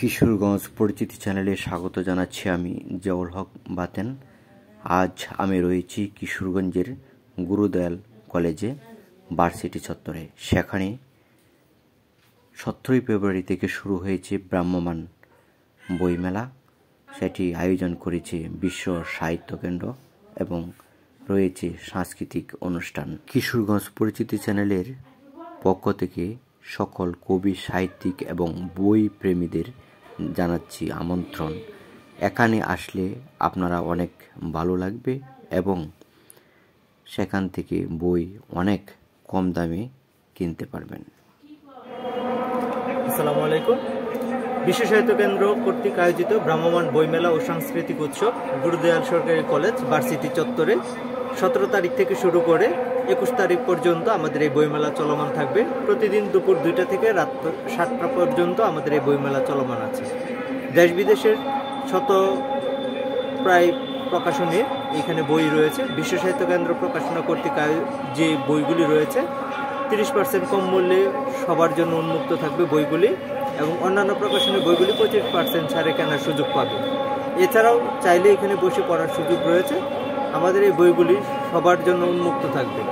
কিশোরগঞ্জ পরিচিতি চ্যানেলে স্বাগত জানাচ্ছি আমি জিয়াউল হক বাতেন। আজ আমি রয়েছি কিশোরগঞ্জের গুরুদয়াল কলেজে ভার্সিটি চত্বরে। সেখানে 17 ফেব্রুয়ারি থেকে শুরু হয়েছে ভ্রাম্যমাণ বইমেলা। সেটি আয়োজন করেছে বিশ্ব সাহিত্য কেন্দ্র এবং রয়েছে সাংস্কৃতিক অনুষ্ঠান। কিশোরগঞ্জ পরিচিতি চ্যানেলের পক্ষ থেকে সকল কবি, সাহিত্যিক এবং বই প্রেমীদের জানাচ্ছি আমন্ত্রণ। এখানে আসলে আপনারা অনেক ভালো লাগবে এবং সেখান থেকে বই অনেক কম দামে কিনতে পারবেন। আসসালামু আলাইকুম। বিশ্ব সাহিত্য কেন্দ্র কর্তৃক আয়োজিত ভ্রাম্যমাণ বইমেলা ও সাংস্কৃতিক উৎসব গুরুদয়াল সরকারি কলেজ ভার্সিটি চত্বরে 17 তারিখ থেকে শুরু করে 21 তারিখ পর্যন্ত আমাদের এই বইমেলা চলমান থাকবে। প্রতিদিন দুপুর 2টা থেকে রাত 7টা পর্যন্ত আমাদের এই বইমেলা চলমান আছে। দেশ বিদেশের প্রায় প্রকাশনীর এখানে বই রয়েছে। বিশ্ব সাহিত্য কেন্দ্র প্রকাশনা কর্তৃক যে বইগুলি রয়েছে 30% কম মূল্যে সবার জন্য উন্মুক্ত থাকবে বইগুলি, এবং অন্যান্য প্রকাশনীর বইগুলি 25% ছাড়ে কেনার সুযোগ পাবে। এছাড়াও চাইলে এখানে বসে পড়ার সুযোগ রয়েছে। আমাদের এই বইগুলি সবার জন্য উন্মুক্ত থাকবে।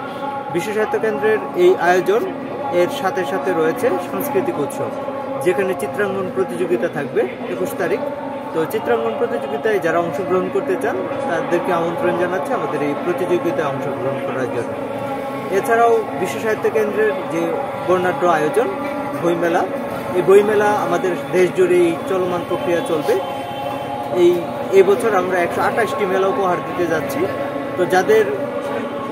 বিশ্ব সাহিত্য কেন্দ্রের এই আয়োজন এর সাথে সাথে রয়েছে সাংস্কৃতিক উৎসব, যেখানে চিত্রাঙ্কন প্রতিযোগিতা থাকবে 21 তারিখ। তো চিত্রাঙ্কন প্রতিযোগিতায় যারা অংশগ্রহণ করতে চান তাদেরকে আমন্ত্রণ জানাচ্ছে আমাদের এই প্রতিযোগিতায় অংশগ্রহণ করার জন্য। এছাড়াও বিশ্ব সাহিত্য কেন্দ্রের যে বর্ণাঢ্য আয়োজন বইমেলা, এই বইমেলা আমাদের দেশ জুড়ে এই চলমান প্রক্রিয়া চলবে। এই বছর আমরা 128টি মেলা উপহার দিতে যাচ্ছি। তো যাদের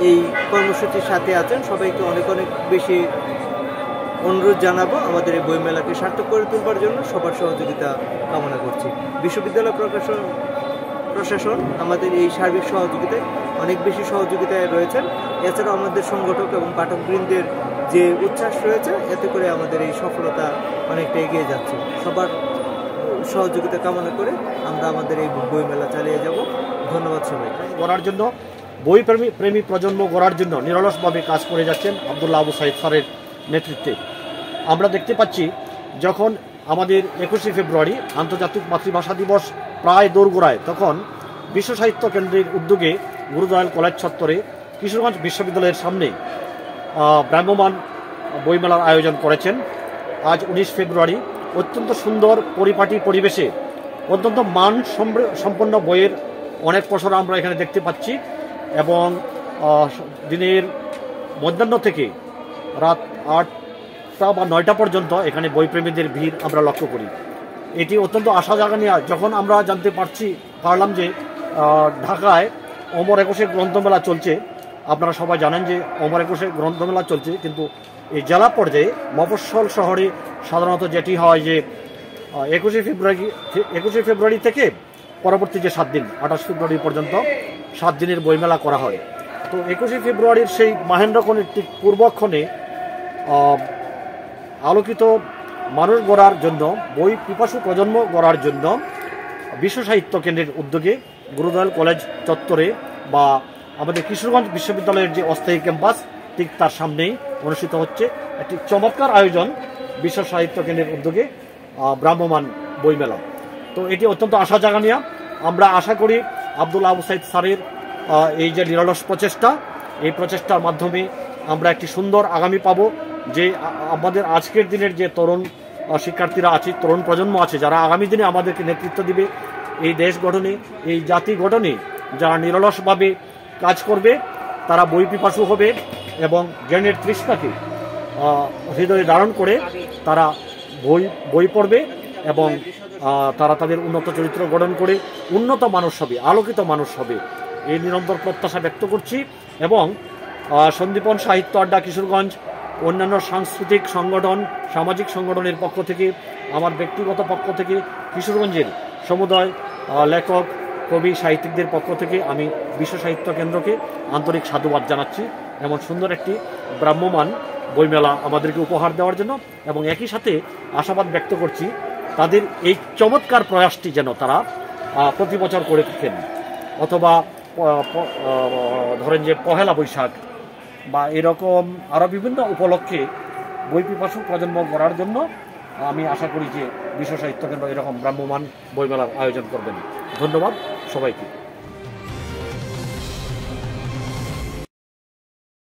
এই কর্মসূচির সাথে আছেন সবাইকে অনেক অনেক বেশি অনুরোধ জানাবো আমাদের এই বইমেলাকে সার্থক করে তুলবার জন্য সবার সহযোগিতা কামনা করছি। বিশ্ববিদ্যালয় প্রশাসন আমাদের এই সার্বিক সহযোগিতায় অনেক বেশি সহযোগিতায় রয়েছেন। এছাড়াও আমাদের সংগঠক এবং পাঠকবৃন্দের যে উচ্ছ্বাস রয়েছে, এতে করে আমাদের এই সফলতা অনেকটা এগিয়ে যাচ্ছে। সবার সহযোগিতা কামনা করে আমরা আমাদের এই বইমেলা চালিয়ে যাব। ধন্যবাদ সবাইকে। গড়ার জন্য বই প্রেমী প্রজন্ম গড়ার জন্য নিরলসভাবে কাজ করে যাচ্ছেন আব্দুল্লাহ আবু সাইদ স্যারের নেতৃত্বে। আমরা দেখতে পাচ্ছি যখন আমাদের 21শে ফেব্রুয়ারি আন্তর্জাতিক মাতৃভাষা দিবস প্রায় দোরগোড়ায়, তখন বিশ্ব সাহিত্য কেন্দ্রের উদ্যোগে গুরুদয়াল কলেজ চত্বরে কিশোরগঞ্জ বিশ্ববিদ্যালয়ের সামনে ভ্রাম্যমাণ বইমেলার আয়োজন করেছেন। আজ 19 ফেব্রুয়ারি অত্যন্ত সুন্দর পরিপাটি পরিবেশে অত্যন্ত মান সম্পন্ন বইয়ের অনেক পসরা আমরা এখানে দেখতে পাচ্ছি, এবং দিনের মধ্যাহ্ন থেকে রাত 8টা বা 9টা পর্যন্ত এখানে বইপ্রেমীদের ভিড় আমরা লক্ষ্য করি। এটি অত্যন্ত আশা জাগানিয়া। যখন আমরা জানতে পারলাম যে ঢাকায় অমর একুশে গ্রন্থমেলা চলছে, আপনারা সবাই জানেন যে অমর একুশে গ্রন্থমেলা চলছে, কিন্তু এই জেলা পর্যায়ে মফস্বল শহরে সাধারণত যেটি হয় যে 21শে ফেব্রুয়ারি থেকে পরবর্তী যে 7 দিন 28 ফেব্রুয়ারি পর্যন্ত 7 দিনের বইমেলা করা হয়। তো 21শে ফেব্রুয়ারির সেই মাহেন্দ্রক্ষণের ঠিক পূর্বক্ষণে আলোকিত মানুষ গড়ার জন্য, বই পিপাসু প্রজন্ম গড়ার জন্য বিশ্ব সাহিত্য কেন্দ্রের উদ্যোগে গুরুদয়াল কলেজ চত্বরে বা আমাদের কিশোরগঞ্জ বিশ্ববিদ্যালয়ের যে অস্থায়ী ক্যাম্পাস ঠিক তার সামনেই অনুষ্ঠিত হচ্ছে একটি চমৎকার আয়োজন বিশ্ব সাহিত্য কেন্দ্রের উদ্যোগে ভ্রাম্যমাণ বইমেলা। তো এটি অত্যন্ত আশা জাগানিয়া। আমরা আশা করি আব্দুল্লাহ আবু সাইদ স্যারের এই যে নিরলস প্রচেষ্টা, এই প্রচেষ্টার মাধ্যমে আমরা একটি সুন্দর আগামী পাবো, যে আমাদের আজকের দিনের যে তরুণ শিক্ষার্থীরা আছে, তরুণ প্রজন্ম আছে, যারা আগামী দিনে আমাদেরকে নেতৃত্ব দিবে এই দেশ গঠনে, এই জাতি গঠনে, যারা নিরলসভাবে কাজ করবে, তারা বই পিপাসু হবে এবং জ্ঞানের তৃষ্ণাকে হৃদয়ে ধারণ করে তারা বই পড়বে এবং তারা তাদের উন্নত চরিত্র গঠন করে উন্নত মানুষ হবে, আলোকিত মানুষ হবে, এই নিরন্তর প্রত্যাশা ব্যক্ত করছি। এবং সন্দীপন সাহিত্য আড্ডা কিশোরগঞ্জ, অন্যান্য সাংস্কৃতিক সংগঠন, সামাজিক সংগঠনের পক্ষ থেকে, আমার ব্যক্তিগত পক্ষ থেকে, কিশোরগঞ্জের সমুদয় লেখক, কবি, সাহিত্যিকদের পক্ষ থেকে আমি বিশ্ব সাহিত্য কেন্দ্রকে আন্তরিক সাধুবাদ জানাচ্ছি এমন সুন্দর একটি ভ্রাম্যমাণ বইমেলা আমাদেরকে উপহার দেওয়ার জন্য। এবং একই সাথে আশাবাদ ব্যক্ত করছি তাদের এই চমৎকার প্রয়াসটি যেন তারা প্রতি বছর করে থাকেন, অথবা ধরেন যে পহেলা বৈশাখ বা এরকম আরও বিভিন্ন উপলক্ষে বই পিপাসু প্রজন্ম গড়ার জন্য আমি আশা করি যে বিশ্ব সাহিত্য কেন্দ্র এরকম ভ্রাম্যমান বইমেলার আয়োজন করবেন। ধন্যবাদ সবাইকে।